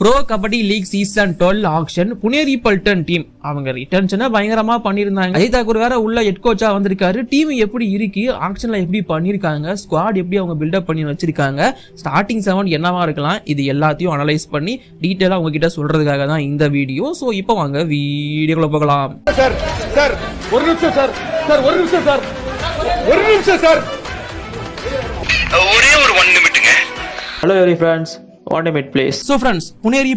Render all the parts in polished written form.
Bro kabaddi league season 12 auction Puneri Paltan team அவங்க ரிட்டர்ன்ஸ்னா பயங்கரமா பண்ணியிருந்தாங்க. அஜய் தாக்கூர் வேற உள்ள ஹெட் கோச்சா வந்திருக்காரு. டீம் எப்படி இருக்கு, ஆக்ஷன்ல எப்படி பண்ணிருக்காங்க, ஸ்குவாட் எப்படி அவங்க பில்டப் பண்ணி வச்சிருக்காங்க, ஸ்டார்டிங் 7 என்னவா இருக்கலாம், இது எல்லாத்தையும் அனலைஸ் பண்ணி டீட்டெயிலா உங்ககிட்ட சொல்றதுக்காக தான் இந்த வீடியோ. ஸோ இப்போ வாங்க வீடியோக்குள்ள போகலாம். ஒரு நிமிஷம் சார் ஒரே ஒரு 1 நிமிட்டுங்க. Hello every friends, want a mid place. So friends, Puneri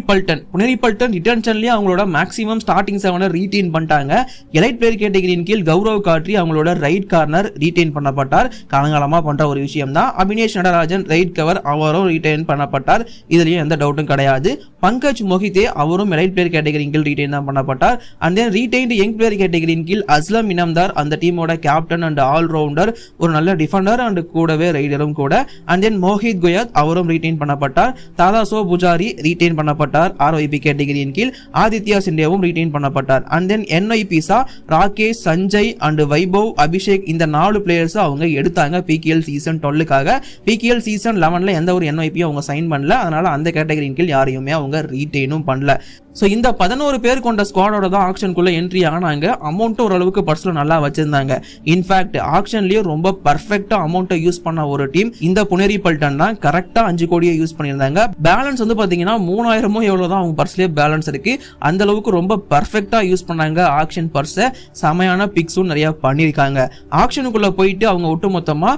Paltan ரிட்டர்ன்ஸ்லயே அவங்களோட மேக்ஸிமம் ஸ்டார்டிங் 7 ரீடைன் பண்ணிட்டாங்க. எலைட் பிளேயர் கேட்டகரியின் கீழ் கௌரவ் காட்ரி அவங்களோட ரைட் கார்னர் ரீடைன் பண்ணப்பட்டார். காலங்காலமா பண்ற ஒரு விஷயம் தான். அபினேஷ் நடராஜன் ரைட் கவர் அவரும் ரீடைன் பண்ணப்பட்டார். இதுலயும் எந்த டவுட்டும் கிடையாது. பங்கஜ் மொஹிதே அவரும் எலைட் பிளேயர் கேட்டகரியின் கீழ் ரீடைன் தான் பண்ணப்பட்டார். And then retained young player கேட்டகரியின் கீழ் அஸ்லம் இனாம்தார் அந்த டீமோட கேப்டன் அண்ட் ஆல் ரவுண்டர், ஒரு நல்ல டிஃபெண்டர் அண்ட் கூடவே ரைடரும் கூட. அண்ட் தென் மோஹித் குயத் அவரும் ரீடைன் பண்ணப்பட்டார். தாதாசோ புஜாரி ரீடைன் பண்ணப்பட்டார் RYP கேட்டகரியின் கீழ். ஆதித்யா சிண்டேவும் ரீடைன் பண்ணப்பட்டார். And then NYPSA Rakesh, Sanjay and Vaibhav, Abhishek இந்த 4 பிளேயர்ஸ் அவங்க எடுத்தாங்க PKL சீசன் 12க்காக. PKL சீசன் 11ல எந்த ஒரு NYP அவங்க சைன் பண்ணல. அதனால அந்த கேட்டகரியின் கீழ் யாரையுமே அவங்க ரீடைனும் பண்ணல. ஸோ இந்த 11 பேர் கொண்ட ஸ்குவாடோட தான் ஆக்ஷனுக்குள்ள என்ட்ரி ஆனாங்க. அமௌண்ட்டும் ஓரளவுக்கு பர்சனல் நல்லா வச்சிருந்தாங்க. இன்ஃபேக்ட் ஆக்ஷன்லயே ரொம்ப பர்ஃபெக்டா அமௌண்ட்டை யூஸ் பண்ண ஒரு டீம் இந்த புனேரி பல்டன் தான். கரெக்டா 5 கோடியை யூஸ் பண்ணியிருந்தாங்க. பேலன்ஸ் வந்து பாத்தீங்கன்னா 3000 எவ்வளவுதான் அவங்க பர்ஸ்லயே பேலன்ஸ் இருக்கு. அந்த அளவுக்கு ரொம்ப பர்ஃபெக்டா யூஸ் பண்ணாங்க ஆக்ஷன் பர்ஸை. செமையான பிக்ஸும் நிறைய பண்ணியிருக்காங்க. ஆக்ஷனுக்குள்ள போயிட்டு அவங்க ஒட்டுமொத்தமா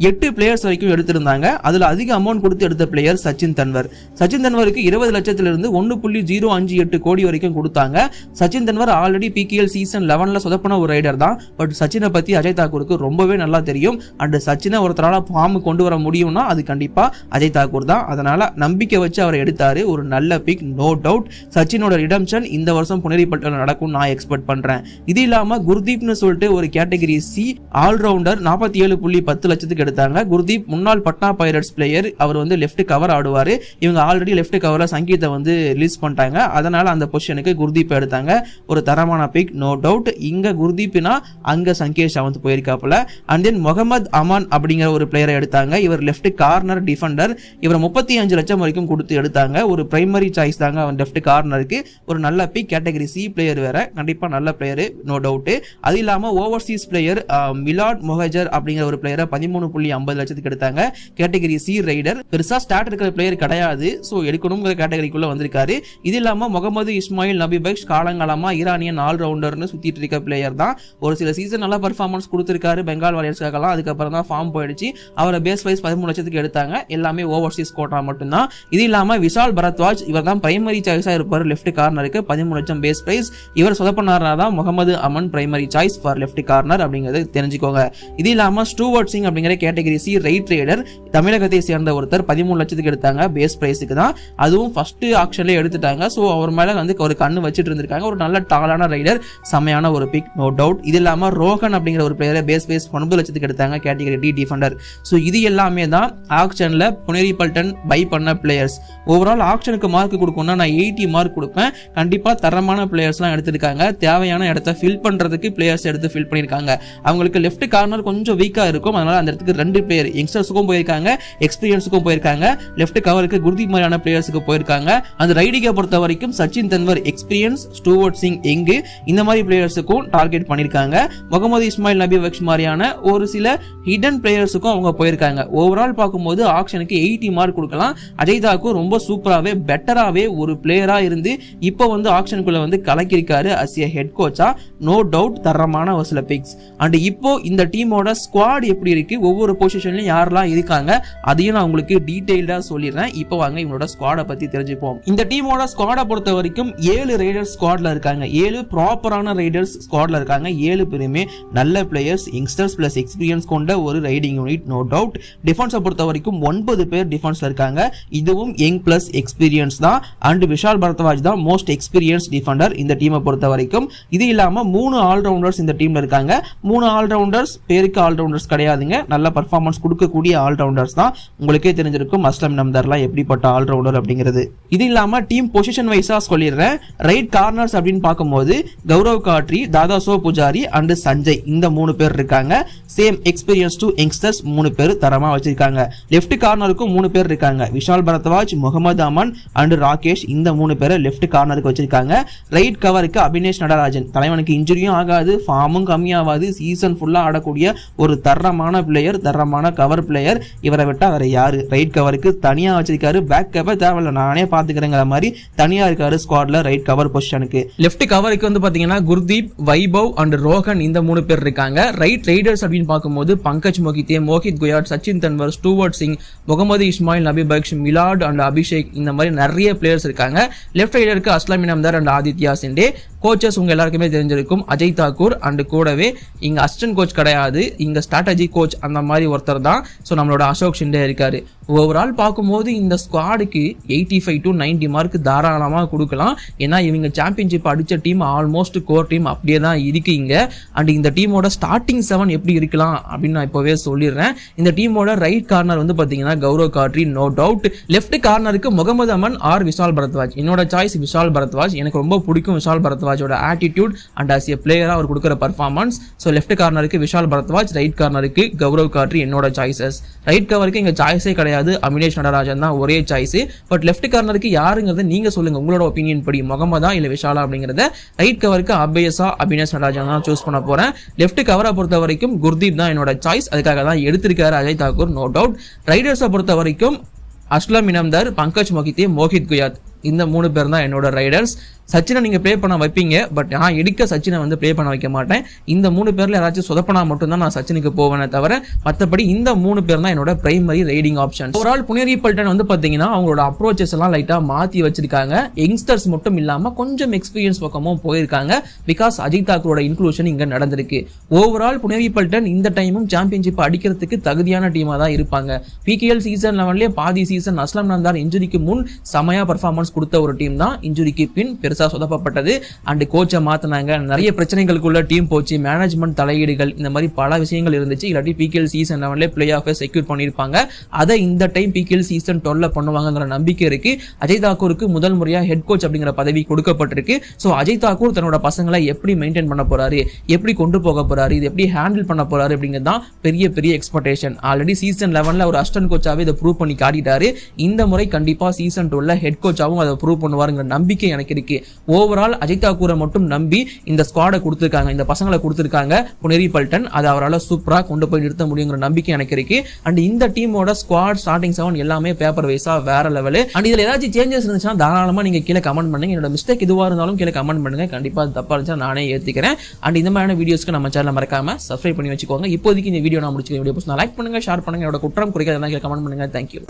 8 பிளேயர்ஸ் வரைக்கும் எடுத்திருந்தாங்க. அதுல அதிக அமௌண்ட் கொடுத்து எடுத்த பிளேயர் சச்சின் தன்வருக்கு 20 லட்சத்திலிருந்து 1.058 கோடி வரைக்கும் கொடுத்தாங்க. Sachin Tanwar already PKL season 11ல சொதப்பின ஒரு ரைடர் தான். பட் சச்சினை பத்தி அஜய் தாக்கூருக்கு ரொம்பவே நல்லா தெரியும். அண்ட் சச்சினை ஒருத்தரால ஃபார்ம் கொண்டு வர முடியும்னா அது கண்டிப்பா அஜய் தாக்கூர் தான். அதனால நம்பிக்கை வச்சு அவர் எடுத்தாரு. ஒரு நல்ல பிக், நோ டவுட். சச்சினோட ரிடம்ஷன் இந்த வருஷம் புனேரி பல்டன் நடக்கும் நான் எக்ஸ்பெக்ட் பண்றேன். இது இல்லாம குர்தீப்னு சொல்லிட்டு ஒரு கேட்டகரி C ஆல்ரவுண்டர் 47.10 லட்சத்துக்கு எடுத்தாங்க. குர்தீப் முன்னாள் பட்னா பைரட்ஸ் பிளேயர். அவர் வந்து லெஃப்ட் கவர் ஆடுவாரு. இவங்க ஆல்ரெடி லெஃப்ட் கவர்ல சங்கீத்தை வந்து ரிலீஸ் பண்ணிட்டாங்க. அதனால அந்த பொசிஷனுக்கு குர்தீப் எடுத்தாங்க. ஒரு தரமான பிக், நோ டவுட். இங்க குர்தீப்னா அங்க சங்கேஷ் அவந்து போயிருக்காப்புல. அண்ட் தென் முகமது அமான் அப்படிங்கிற ஒரு பிளேயரை எடுத்தாங்க. இவர் லெஃப்ட் கார்னர் டிஃபெண்டர். இவர் 35 லட்சம் வரைக்கும் கொடுத்து எடுத்தாங்க. ஒரு பிரைமரி சாய்ஸ் தாங்க அவன் லெஃப்ட் கார்னருக்கு. ஒரு நல்ல பிக், கேட்டகரி C பிளேயர் வேற, கண்டிப்பா நல்ல பிளேயர், நோ டவுட். அது இல்லாம ஓவர்சீஸ் பிளேயர் மிலாட் மொஹஜர் அப்படிங்கிற ஒரு பிளேயரை 13.50 லட்சத்துக்கு எடுத்தாங்க. Category C raider. பெருசா ஸ்டார்ட் இருக்கிற பிளேயர் கிடையாது. சோ எடுக்கணுங்கிற கேட்டகரிக்குள்ள வந்திருக்காரு. இது இல்லாம முகமது இஸ்மாயில் நபிபக்ஷ் காலங்காலமா ஈரானியன் ஆல் ரவுண்டர்னு சுத்திட்டு இருக்க பிளேயர் தான். ஒரு சில சீசன் நல்லா பெர்ஃபார்மன்ஸ் கொடுத்திருக்காரு பெங்கால் வாரியர்ஸ்க்காகலாம். அதுக்கப்புறம் தான் ஃபார்ம் போயிடுச்சு. அவரை பேஸ் வைஸ் 13 லட்சத்துக்கு எடுத்தாங்க. எல்லாமே ஓவர்சீஸ் கோட்டா மட்டும்தான். இது இல்லாம விஷால் பரத்வாஜ், இவர் தான் பிரைமரி சாய்ஸா இருப்பார் லெஃப்ட் கார்னருக்கு. 13 லட்சம் பேஸ் பிரைஸ். இவர் சொதப்பனாரா தான் Mohammad Aman primary choice for left corner அப்படிங்கறது தெரிஞ்சுக்கோங்க. இது இல்லாம ஸ்டூவர்ட் சிங் அப்படிங்கிற கேட்டகரி C ரைட் ரைடர், தமிழகத்தை சேர்ந்த ஒருத்தர் 13 லட்சத்துக்கு எடுத்தாங்க பேஸ் பிரைஸுக்கு தான். அதுவும் ஃபர்ஸ்ட் ஆக்ஷன்ல எடுத்துட்டாங்க. சோ அவர் மேல வந்து ஒரு கண்ணு வச்சிட்டு இருந்திருக்காங்க. ஒரு நல்ல டாலான ரைடர், செமையான ஒரு பிக், நோ டவுட். இது இல்லாம ரோஹன் அப்படிங்கிற ஒரு பிளேயரை பேஸ் 9 லட்சத்துக்கு எடுத்தாங்க, கேட்டகரி D டிஃபெண்டர். சோ இது எல்லாமே தான் ஆக்ஷன்ல புனேரி பல்டன் பை பண்ண பிளேயர்ஸ். ஓவரால் ஆக்ஷனுக்கு மார்க் கொடுக்கணும்னா நான் 80 மார்க் கொடுப்பேன். கண்டிப்பா தரமான பிளேயர்ஸ்லாம் எடுத்திருக்காங்க. தேவையான இடத்த ஃபில் பண்றதுக்கு பிளேயர்ஸ் எடுத்து ஃபில் பண்ணிருக்காங்க. அவங்களுக்கு லெஃப்ட் கார்னர் கொஞ்சம் வீக்கா இருக்கும். அதனால அந்த இடத்துக்கு 2 பிளேயர் யங்ஸ்டர்ஸுக்கும் போயிருக்காங்க, எக்ஸ்பீரியன்ஸுக்கும் போயிருக்காங்க. லெஃப்ட் கவருக்கு குர்தீப் மாதிரியான பிளேயர்ஸுக்கு போயிருக்காங்க. அந்த ரைடிங்கை பொறுத்த வரைக்கும் சச்சின் தன்வர் எக்ஸ்பீரியன்ஸ், ஸ்டூவர்ட் சிங் எங்கு இந்த மாதிரி பிளேயர்ஸுக்கும் டார்கெட் பண்ணிருக்காங்க. முகமது இஸ்மாயில் நபிபக்ஷ் மாதிரியான ஒரு சில ஹிடன் பிளேயர்ஸுக்கும் அவங்க போயிருக்காங்க. ஓவரால் பார்க்கும்போது ஆக்ஷனுக்கு 80 மார்க் கொடுக்கலாம். அஜய் தாக்கூர் ரொம்ப சூப்பராகவே பெட்டராகவே ஒரு பிளேயரா இருந்து இப்போ வந்து ஆக்ஷனுக்குள்ள வந்து கலக்கிருக்காரு அஸ் எ ஹெட் கோச்சா, நோ டவுட். தரமான ஒரு சில பிக்ஸ். அண்ட் இப்போ இந்த டீமோட ஸ்குவாட் எப்படி இருக்கு, ஒவ்வொரு பொசிஷன்லயும் யாரெல்லாம் இருக்காங்க அதையும் நான் உங்களுக்கு டீடைல்டா சொல்லிடுறேன். இப்போ வாங்க இவங்களோட ஸ்குவாடை பத்தி தெரிஞ்சுப்போம். இந்த டீமோட ஸ்குவாடை பொறுத்த வரைக்கும் 7 ரைடர்ஸ் ஸ்குவாட்ல இருக்காங்க. 7 ப்ராப்பரான ரைடர்ஸ் ஸ்குவாட்ல இருக்காங்க. 7 பேருமே நல்ல பிளேயர்ஸ், யங்ஸ்டர்ஸ் பிளஸ் எக்ஸ்பீரியன்ஸ் கொண்ட ஒரு ரைடிங் யூனிட், நோ டவுட். டிஃபென்ஸை பொறுத்த வரைக்கும் 9 பேர் டிஃபென்ஸ்ல இருக்காங்க. இதுவும் யங் பிளஸ் எக்ஸ்பீரியன்ஸ் தான். அண்ட் விஷால் பரத்வாஜ் தான் மோஸ்ட் எக்ஸ்பீரியன்ஸ் டிஃபெண்டர் இந்த டீமை பொறுத்த வரைக்கும். இது இல்லாம 3 ஆல்ரவுண்டர்ஸ் இந்த டீம்ல இருக்காங்க. 3 ஆல்ரவுண்டர்ஸ் பேருக்கு ஆல்ரவுண்டர்ஸ் கிடையாதுங்க, நல்ல நல்ல பர்ஃபார்மன்ஸ் கொடுக்கக்கூடிய ஆல்ரவுண்டர்ஸ் தான். உங்களுக்கே தெரிஞ்சிருக்கும் அஸ்லம் இனாம்தார்லாம் எப்படிப்பட்ட ஆல்ரவுண்டர் அப்படிங்கிறது. இது இல்லாம டீம் பொசிஷன் வைஸா சொல்லிடுறேன். ரைட் கார்னர்ஸ் அப்படின்னு பார்க்கும்போது கௌரவ் காட்ரி, தாதாசோ புஜாரி அண்ட் சஞ்சய் இந்த 3 பேர் இருக்காங்க. சேம் எக்ஸ்பீரியன்ஸ் டு யங்ஸ்டர்ஸ் 3 பேர் தரமா வச்சிருக்காங்க. லெஃப்ட் கார்னருக்கும் 3 பேர் இருக்காங்க. விஷால் பரத்வாஜ், முகமது அமன் அண்ட் ராகேஷ் இந்த 3 பேரை லெஃப்ட் கார்னருக்கு வச்சிருக்காங்க. ரைட் கவருக்கு அபினேஷ் நடராஜன், தலைவனுக்கு இன்ஜுரியும் ஆகாது, ஃபார்மும் கம்மியாகாது, சீசன் ஃபுல்லா ஆடக்கூடிய ஒரு தரமான பிளேயர், தரமான கவர் பிளேயர். இவரை விட்டா வேற யாரு? ரைட் கவருக்கு தனியா வச்சிருக்காரு. பேக் கவர் தேவையில்ல, நானே பாத்துக்கிறேங்கிற மாதிரி தனியா இருக்காரு ஸ்குவாட்ல ரைட் கவர் பொசிஷனுக்கு. லெஃப்ட் கவருக்கு வந்து பாத்தீங்கன்னா குர்தீப், வைபவ் அண்ட் ரோஹன் இந்த 3 பேர் இருக்காங்க. ரைட் ரைடர்ஸ் அப்படின்னு பார்க்கும்போது பங்கஜ் மொகிதே, மோஹித் குயாட், சச்சின் தன்வர், ஸ்டூவர்ட் சிங், முகமது இஸ்மாயில், நபி பக்ஷ், மிலாட் அண்ட் அபிஷேக் இந்த மாதிரி நிறைய பிளேயர்ஸ் இருக்காங்க. லெஃப்ட் ரைடருக்கு அஸ்லம் இனாம்தார் அண்ட் ஆதித்யா சிண்டே. கோச்சஸ் உங்க எல்லாருக்குமே தெரிஞ்சிருக்கும், அஜய் தாக்கூர் அண்ட் கூடவே இங்க அசிஸ்டன்ட் கோச் கிடையாது, இங்க ஸ்ட்ராட்டஜி கோச் அந்த மாதிரி ஒருத்தர் தான். ஸோ நம்மளோட அசோக் ஷிண்டே இருக்காரு. ஓவரால் பார்க்கும்போது இந்த ஸ்குவாடுக்கு 85 to 90 மார்க் தாராளமாக கொடுக்கலாம். ஏன்னா இவங்க சாம்பியன்ஷிப் அடிச்ச டீம் ஆல்மோஸ்ட் கோர் டீம் அப்படியே தான் இருக்கீங்க. அண்ட் இந்த டீமோட ஸ்டார்டிங் 7 எப்படி இருக்கலாம் அப்படின்னு நான் இப்போவே சொல்லிடுறேன். இந்த டீமோட ரைட் கார்னர் வந்து பார்த்தீங்கன்னா Gaurav Khatri, no doubt. Left கார்னருக்கு முகமது அமன் ஆர் விஷால் பரத்வாஜ். என்னோட சாய்ஸ் விஷால் பரத்வாஜ். எனக்கு ரொம்ப பிடிக்கும் விஷால் பரத்வாஜோட ஆட்டிடியூட் அண்ட் ஆஸ் எ பிளேயரா அவர் கொடுக்குற பர்ஃபார்மன்ஸ். ஸோ லெஃப்ட் கார்னருக்கு விஷால் பரத்வாஜ், ரைட் கார்னருக்கு கௌரவ் காட்ரி என்னோட சாய்ஸஸ். ரைட் கவருக்கு இங்க சாய்ஸே கிடையாது, அபினேஷ் நடராஜன் தான் ஒரே சாய்ஸ். பட் லெஃப்ட் கார்னருக்கு யாருங்கிறத நீங்க சொல்லுங்க, உங்களோட ஒப்பீனியன் படி முகமதா இல்ல விஷாலா அப்படிங்கறத. ரைட் கவருக்கு ஆப்வியஸா அபினேஷ் நடராஜன் தான் சூஸ் பண்ண போறேன். லெஃப்ட் கவரை பொறுத்த வரைக்கும் குர்தீப் தான் என்னோட சாய்ஸ். அதுக்காக தான் எடுத்திருக்காரு அஜய் தாக்கூர், நோ டவுட். ரைடர்ஸை பொறுத்த வரைக்கும் அஸ்லம் இனாம்தார், பங்கஜ் மொகிதே, மோஹித் குயாத் இந்த 3 பேர் தான் என்னோட ரைடர்ஸ். சச்சினை நீங்க ப்ளே பண்ண வைப்பீங்க, பட் நான் எடுக்க சச்சினை வந்து ப்ளே பண்ண வைக்க மாட்டேன். இந்த 3 பேர்ல யாராச்சும் சொதப்பனா மட்டும்தான் நான் சச்சினுக்கு போவேனே தவிர மற்றபடி இந்த 3 பேர் தான் என்னோட primary riding option. Overall Puneri Paltan வந்து பாத்தீங்கன்னா அவங்களோட அப்ரோச்சஸ் எல்லாம் லைட்டா மாத்தி வச்சிருக்காங்க. யங்ஸ்டர்ஸ் மட்டும் இல்லாம கொஞ்சம் எக்ஸ்பீரியன்ஸ் பக்கமும் போயிருக்காங்க. பிகாஸ் அஜய் தாக்கூரோட இன்க்ளூஷன் இங்க நடந்திருக்கு. ஓவரால் புனேரி பல்டன் இந்த டைமும் சாம்பியன்ஷிப் அடிக்கிறதுக்கு தகுதியான டீமா தான் இருப்பாங்க. PKL சீசன் 11 பாதி சீசன் அஸ்லம் இனாம்தார் இன்ஜுரிக்கு முன் செமையா பர்ஃபார்மன்ஸ் கொடுத்த ஒரு டீம் தான். இன்ஜுரிக்கு பின் சொதப்பப்பட்டது அண்ட் கோச்சை மாத்தினாங்க. நிறைய பிரச்சனைகளுக்குள்ள டீம் போச்சு, மேனேஜ்மெண்ட் தலையீடுகள், இந்த மாதிரி பல விஷயங்கள் இருந்துச்சு. இல்லாட்டி PKL season 11 play off secure பண்ணிருப்பாங்க. அதை இந்த டைம் PKL சீசன் 12 பண்ணுவாங்கிற நம்பிக்கை இருக்கு. அஜய் தாக்கூருக்கு முதல் முறையா ஹெட் கோச் அப்படிங்கிற பதவி கொடுக்கப்பட்டிருக்கு. ஸோ அஜய் தாக்கூர் தன்னோட பசங்களை எப்படி மெயின்டைன் பண்ண போறாரு, எப்படி கொண்டு போக போறாரு, இது எப்படி ஹேண்டில் பண்ண போறாரு அப்படிங்கிறது தான் பெரிய பெரிய எக்ஸ்பெக்டேஷன். ஆல்ரெடி சீசன் 11 ஒரு அசிஸ்டன்ட் கோச்சாவே இதை ப்ரூவ் பண்ணி காட்டிட்டாரு. இந்த முறை கண்டிப்பா சீசன் 12 ஹெட் கோச்சாவும் அதை ப்ரூவ் பண்ணுவாருங்கிற நம்பிக்கை எனக்கு இருக்கு. ஓவரால் அஜய் தாக்கூரை மட்டும் நம்பி இந்த ஸ்குவாடை கொடுத்திருக்காங்க, இந்த பசங்களை கொடுத்திருக்காங்க புனேரி பல்டன். அதை அவரால் சூப்பரா கொண்டு போய் நிறுத்த முடியுங்கிற நம்பிக்கை எனக்கு இருக்கு. அண்ட் இந்த டீமோட ஸ்குவாட் ஸ்டார்டிங் 7 எல்லாமே பேப்பர் வைஸா வேற லெவல். அண்ட் இதுல ஏதாச்சும் சேஞ்சஸ் இருந்துச்சுன்னா தாராளமா நீங்க கீழே கமெண்ட் பண்ணுங்க. என்னோட மிஸ்டேக் எதுவா இருந்தாலும் கீழே கமெண்ட் பண்ணுங்க. கண்டிப்பா தப்பா இருந்துச்சா நானே ஏத்துக்கிறேன். அண்ட் இந்த மாதிரியான வீடியோஸ்க்கு நம்ம சேனலை மறக்காம சப்ஸ்கிரைப் பண்ணி வச்சுக்கோங்க. இப்போதைக்கு இந்த வீடியோ நான் முடிச்சுக்கிறேன். வீடியோ லைக் பண்ணுங்க, ஷேர் பண்ணுங்க. என்னோட குற்றம் குறைக்காத கமெண்ட் பண்ணுங்க. தேங்க்யூ.